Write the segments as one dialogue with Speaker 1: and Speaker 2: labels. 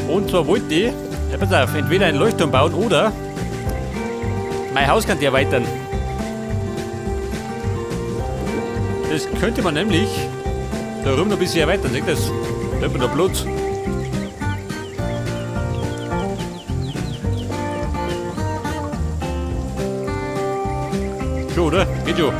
Speaker 1: Und zwar wollte ich, ja, pass auf, entweder einen Leuchtturm bauen oder mein Haus kann ich erweitern. Das könnte man nämlich da rum noch ein bisschen erweitern, seht ihr das? Da hat man noch Platz. Schon, oder? Geht schon.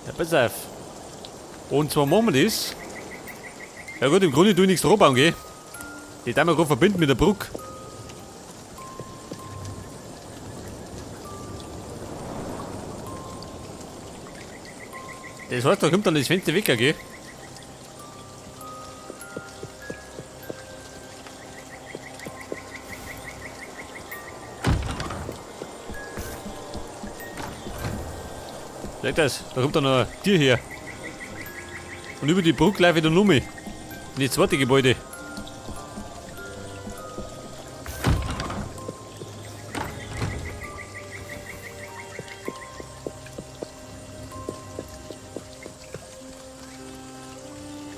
Speaker 1: Ja, pass auf. Und zwar machen wir das. Ja gut, im Grunde tue ich nichts drauf bauen, gell? Die tun wir gerade verbinden mit der Brücke. Das heißt, da kommt dann das Fenster weg, gell? Seht das? Da kommt dann noch ein Tier her. Und über die Brücke laufe ich dann um. In das zweite Gebäude.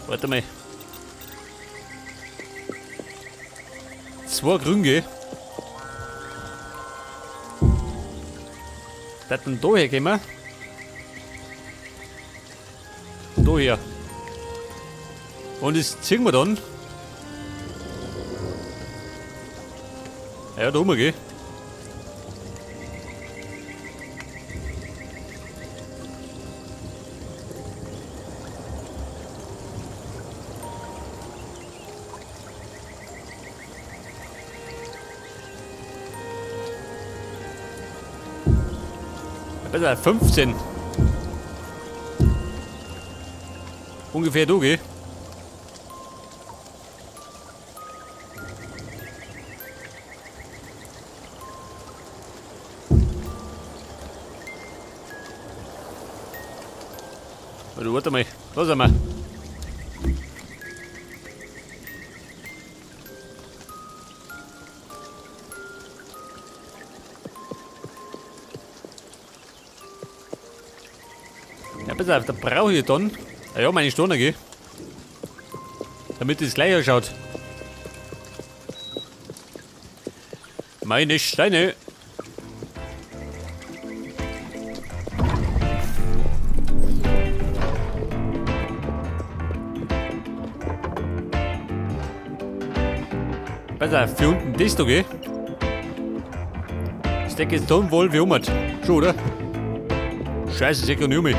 Speaker 1: Warte mal. 2 Grünge. Das dann da herkommen. Da her. Und das ziehen wir dann. Ja, da oben, gell? Besser 15. Ungefähr du, gell? Warte mal, da sind wir. Ja, pass auf, da brauche ich dann, ja, meine Stunde, gell? Damit es gleich ausschaut. Meine Steine. Pass auf, für unten das da, gell? Das Deck ist dann wohl wie ummert. Schon, oder? Scheiße, sicher nicht mehr.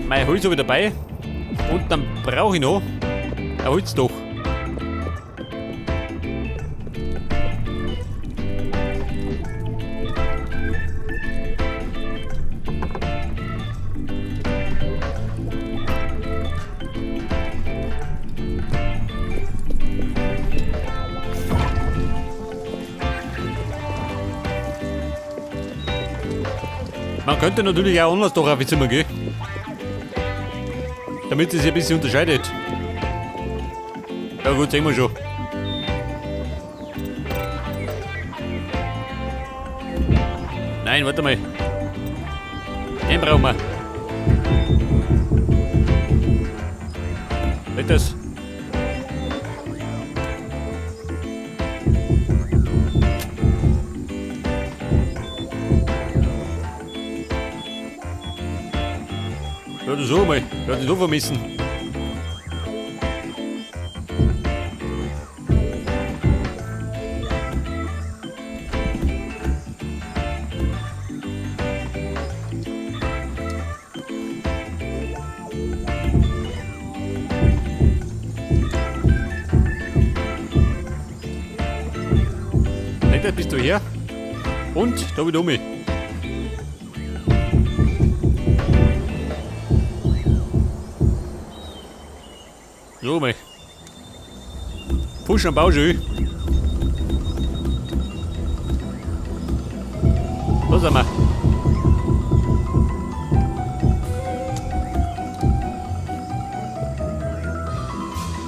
Speaker 1: Mein Holz habe ich dabei. Und dann brauche ich noch ein Holz doch. Man könnte natürlich auch anders doch auf die Zimmer gehen. Damit es sich ein bisschen unterscheidet. Ja gut, sehen wir schon. Nein, warte mal. Den brauchen wir. Weg das. Ja, das so mal. Ja, das so vermissen. Nicht, bist du her? Und da wieder um mich. So mal. Push am Bau schon. So sind wir.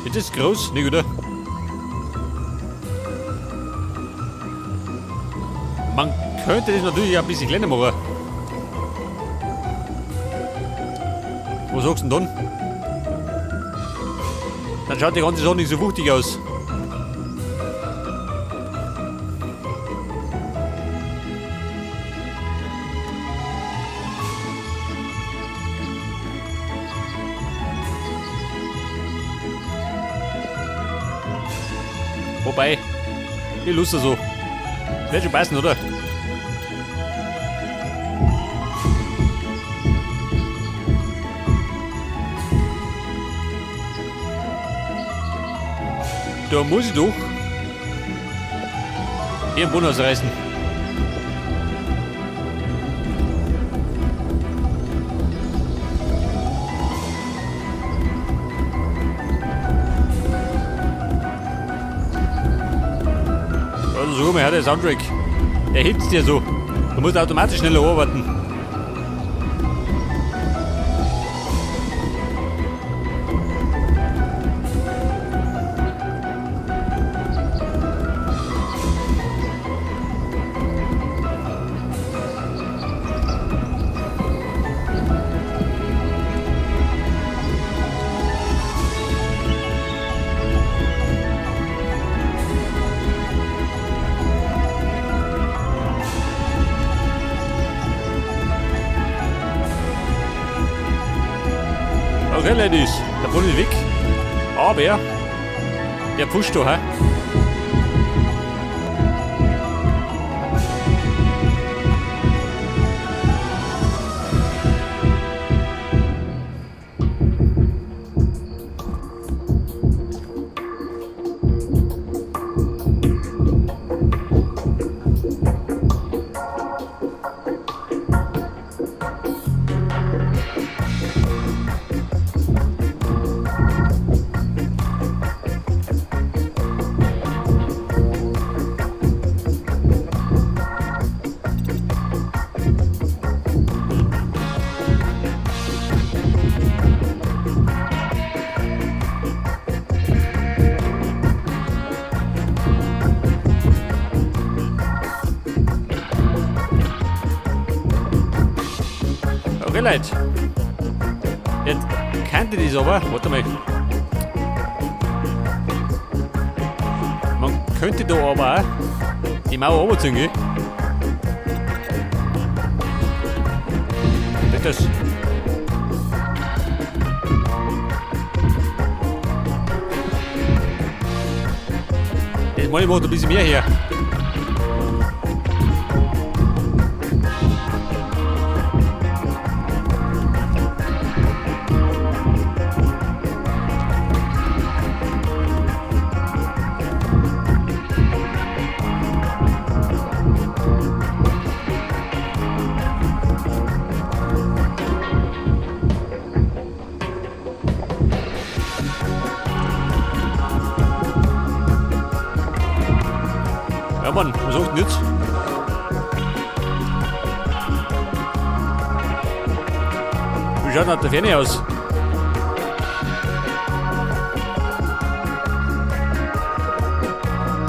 Speaker 1: Ist das groß? Nicht, oder? Man könnte das natürlich ein bisschen kleiner machen. Was sagst du denn dann? Dann schaut die ganze Sache nicht so wuchtig aus. Wobei, ich Lust so. Wird schon passen, oder? Da muss ich doch hier einen Boden ausreißen. Also so, man hat der Soundtrack. Der hitzt dir so. Du musst automatisch schneller arbeiten. Okay, Ladies, der Boden ist weg. Aber der pusht da, hä? Okay, Leute. Jetzt kannte das aber. Warte mal. Man könnte da aber auch die Mauer runterziehen, gell? Das. Das meine ich macht ein bisschen mehr her. Ja Mann, was sagst du denn jetzt? Wie schaut denn aus der Ferne aus?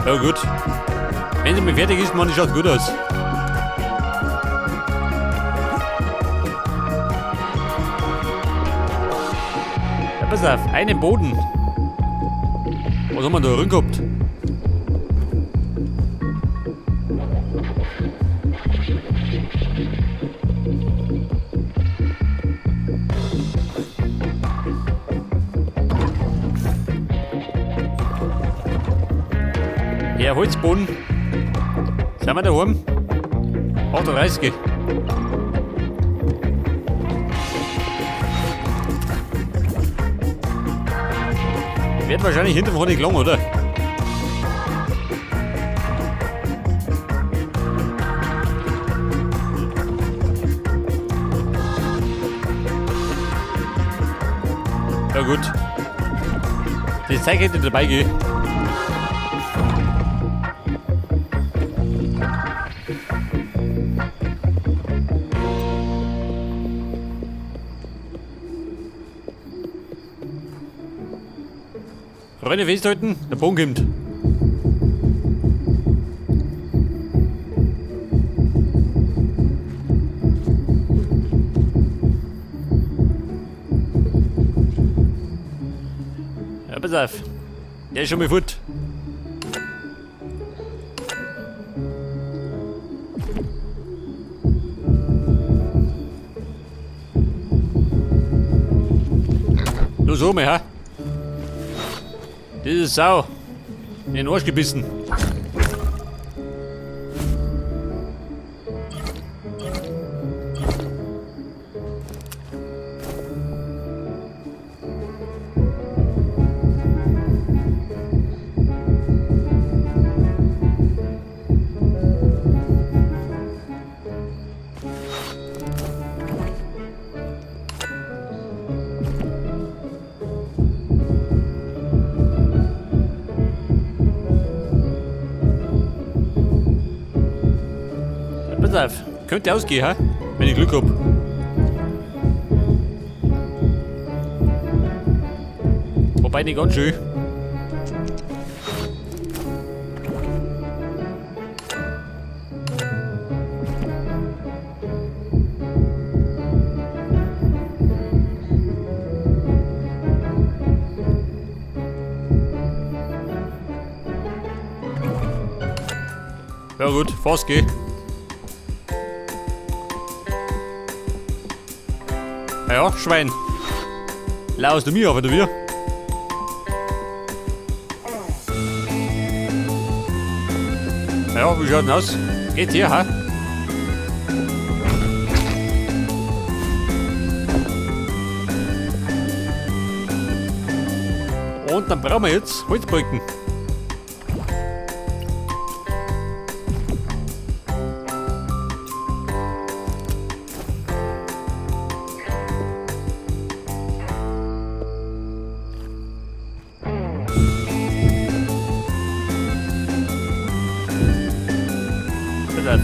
Speaker 1: Ja gut. Wenn sie mal fertig ist, Mann, schaut gut aus. Ja, pass auf, einen Boden. Was haben wir da drin gehabt? Ja, Holzboden. Sind wir daheim? 38. Wird wahrscheinlich hinterm Honig lang, oder? Ja gut. Das Zeug hätte dabei gehen. Reine festhalten, der Bogen kommt. Ja, pass auf. Der ist schon mal fort. Los, oben, ha? Diese Sau. In den Arsch gebissen. Pass auf, könnte ausgehen, ha? Wenn ich Glück hab. Wobei nicht ganz schön. Ja gut, fast geh. Ja, Schwein. Laust du mir auf, oder wie? Ja, wie schaut denn aus? Geht hier, ha? Und dann brauchen wir jetzt Holzbalken.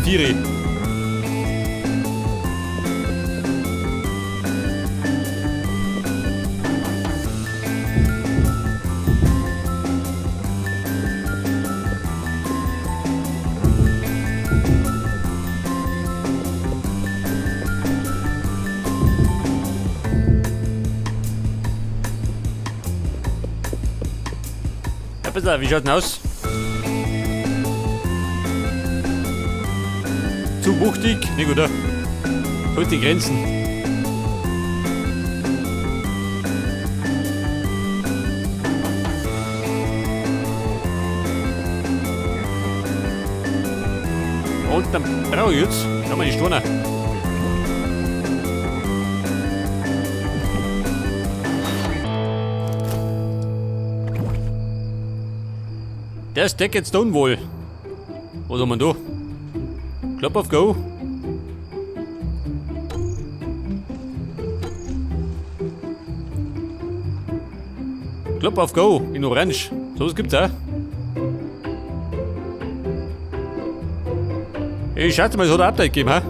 Speaker 1: Vieri. Ja, pass auf, wie schaut's denn aus? Zu wuchtig? Ne, gut, halt die Grenzen. Und dann brauche ich jetzt, schau mal die Sturner. Der steckt jetzt da unwohl. Was haben wir da? Club of Go. Club of Go in Orange. So was gibt's auch. Ich schätze mal, es hat ein Update gegeben, ha?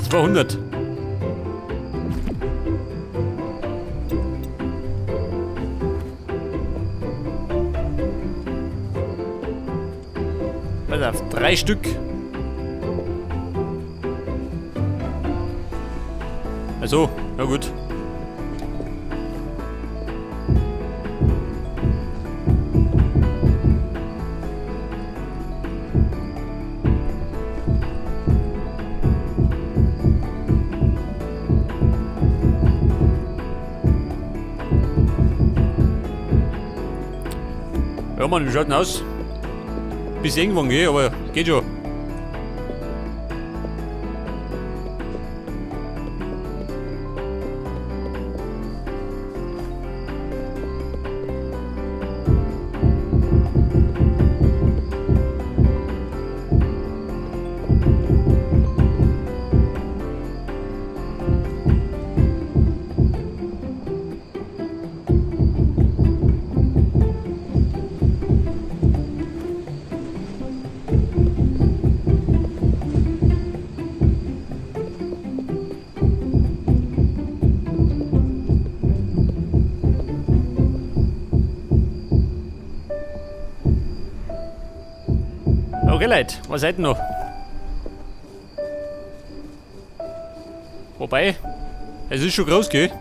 Speaker 1: $200. Auf 3 Stück. Also, na gut. Ja, Mann, wie schaut denn aus? Bis irgendwann gehen, aber geht schon. Okay, Leute, was seid ihr noch? Wobei, es ist schon groß, gell?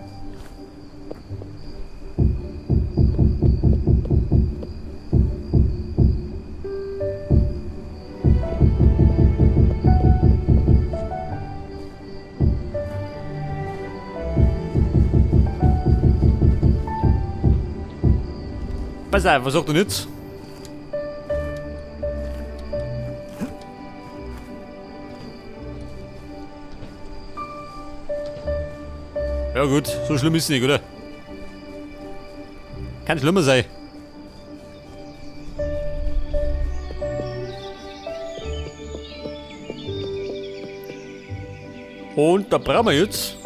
Speaker 1: Pass auf, was sagt ihr jetzt? Ja gut, so schlimm ist es nicht, oder? Kann schlimmer sein. Und da brauchen wir jetzt.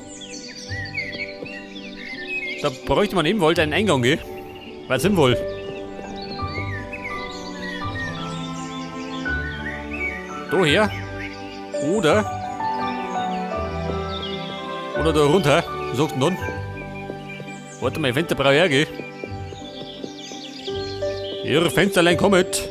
Speaker 1: Da bräuchte man eben wohl einen Eingang, gell? Was sinnvoll. Da her. Oder da runter. Was sagst du denn dann? Warte mal, Fenster brauche ich auch, gell? Ihr Fensterlein kommt.